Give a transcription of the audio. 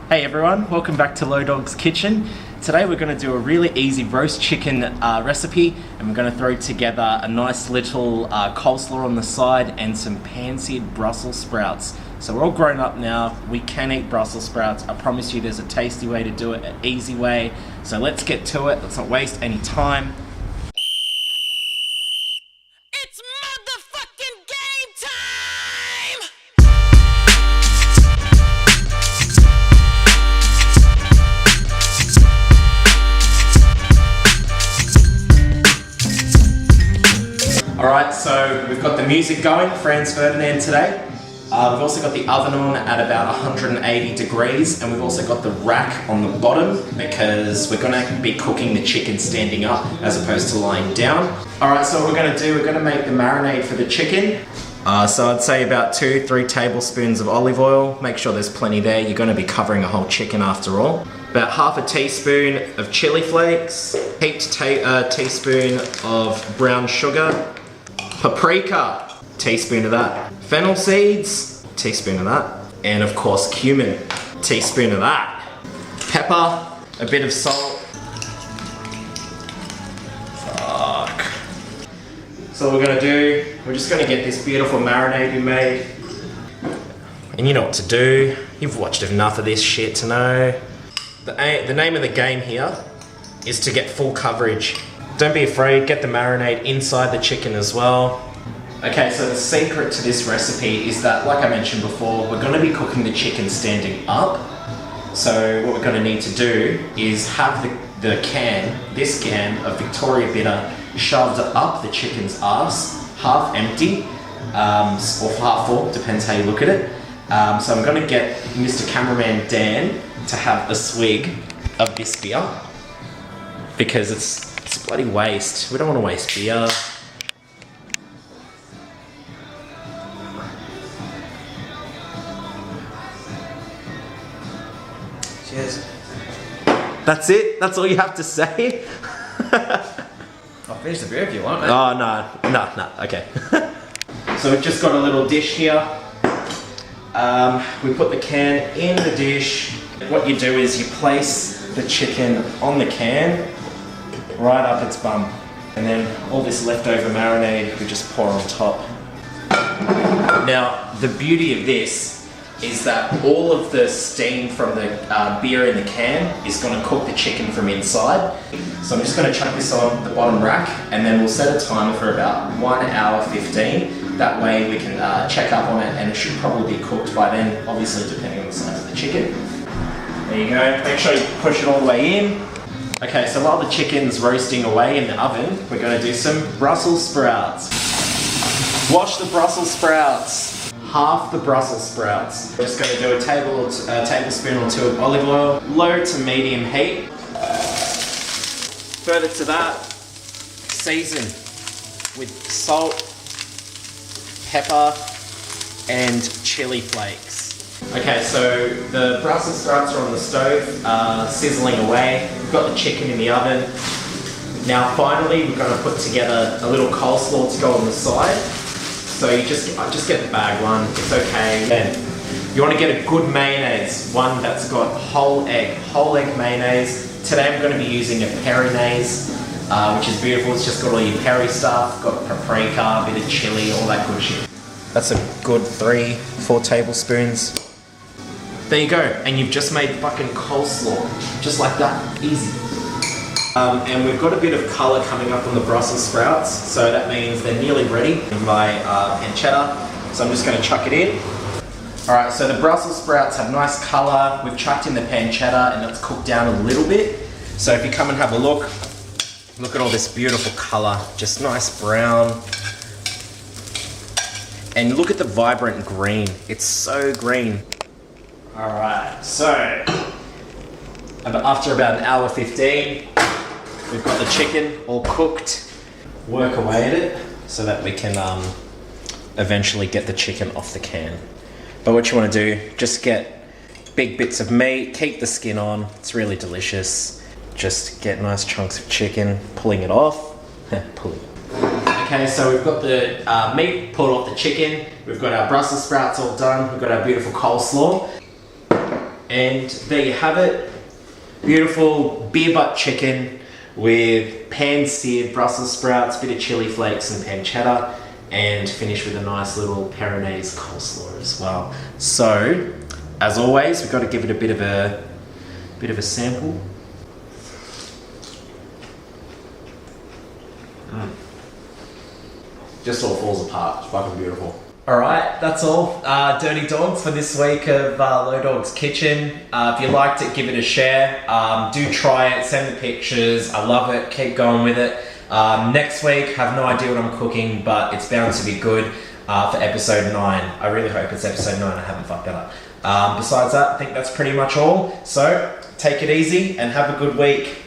Hey everyone, welcome back to Lodawg's Kitchen. Today we're going to do a really easy roast chicken recipe, and we're going to throw together a nice little coleslaw on the side and some pan-seared Brussels sprouts. So we're all grown up now, we can eat Brussels sprouts. I promise you there's a tasty way to do it, an easy way. So let's get to it, let's not waste any time. It's motherfucking game time! Alright, so we've got the music going, Franz Ferdinand today. We've also got the oven on at about 180 degrees, and we've also got the rack on the bottom because we're going to be cooking the chicken standing up as opposed to lying down. Alright, so what we're going to do, we're going to make the marinade for the chicken. So I'd say about 2-3 tablespoons of olive oil. Make sure there's plenty there, you're going to be covering a whole chicken after all. About half a teaspoon of chili flakes, heaped teaspoon of brown sugar, paprika, teaspoon of that, fennel seeds, teaspoon of that, and of course cumin, teaspoon of that, pepper, a bit of salt. Fuck. So what we're gonna do, we're just gonna get this beautiful marinade we made. And you know what to do, you've watched enough of this shit to know. The name of the game here is to get full coverage. Don't be afraid, get the marinade inside the chicken as well. Okay, so the secret to this recipe is that, like I mentioned before, we're going to be cooking the chicken standing up. So what we're going to need to do is have this can of Victoria Bitter shoved up the chicken's ass, half empty, or half full, depends how you look at it. So I'm going to get Mr. Cameraman Dan to have a swig of this beer because it's bloody waste. We don't want to waste beer. Cheers. That's it? That's all you have to say? I'll finish the beer if you want, mate. Oh, no, okay. So we've just got a little dish here. We put the can in the dish. What you do is you place the chicken on the can, right up its bum. And then all this leftover marinade we just pour on top. Now, the beauty of this is that all of the steam from the beer in the can is going to cook the chicken from inside. So I'm just going to chuck this on the bottom rack, and then we'll set a timer for about 1 hour 15. That way we can check up on it, and it should probably be cooked by then, obviously depending on the size of the chicken. There you go, make sure you push it all the way in. Okay, so while the chicken's roasting away in the oven, we're going to do some Brussels sprouts. Wash the Brussels sprouts. Half the Brussels sprouts. We're just going to do a tablespoon or 2 of olive oil, low to medium heat. Further to that, season with salt, pepper, and chili flakes. Okay, so the Brussels sprouts are on the stove, sizzling away. We've got the chicken in the oven. Now finally, we're going to put together a little coleslaw to go on the side. So you just get the bag one, it's okay. Then you want to get a good mayonnaise, one that's got whole egg mayonnaise. Today I'm going to be using a Perinaise, which is beautiful. It's just got all your peri stuff, got paprika, a bit of chili, all that good shit. That's a good 3-4 tablespoons. There you go, and you've just made fucking coleslaw, just like that, easy. And we've got a bit of colour coming up on the Brussels sprouts, so that means they're nearly ready. My pancetta, so I'm just going to chuck it in. Alright, so the Brussels sprouts have nice colour. We've chucked in the pancetta and it's cooked down a little bit. So if you come and have a look at all this beautiful colour, just nice brown. And look at the vibrant green, it's so green. Alright, so after about 1 hour 15, we've got the chicken all cooked. Work away at it so that we can eventually get the chicken off the can. But what you want to do, just get big bits of meat, keep the skin on, it's really delicious. Just get nice chunks of chicken, pulling it off. Okay, so we've got the meat pulled off the chicken, we've got our Brussels sprouts all done, we've got our beautiful coleslaw. And there you have it. Beautiful beer butt chicken with pan-seared Brussels sprouts, bit of chili flakes and pancetta, and finish with a nice little Peronaise coleslaw as well. So, as always, we've got to give it a bit of a sample. Just all falls apart. It's fucking beautiful. Alright, that's all. Dirty Dogs for this week of Lodawg's Kitchen. If you liked it, give it a share. Do try it, send the pictures. I love it. Keep going with it. Next week, have no idea what I'm cooking, but it's bound to be good for episode 9. I really hope it's episode 9. I haven't fucked that up. Besides that, I think that's pretty much all. So, take it easy and have a good week.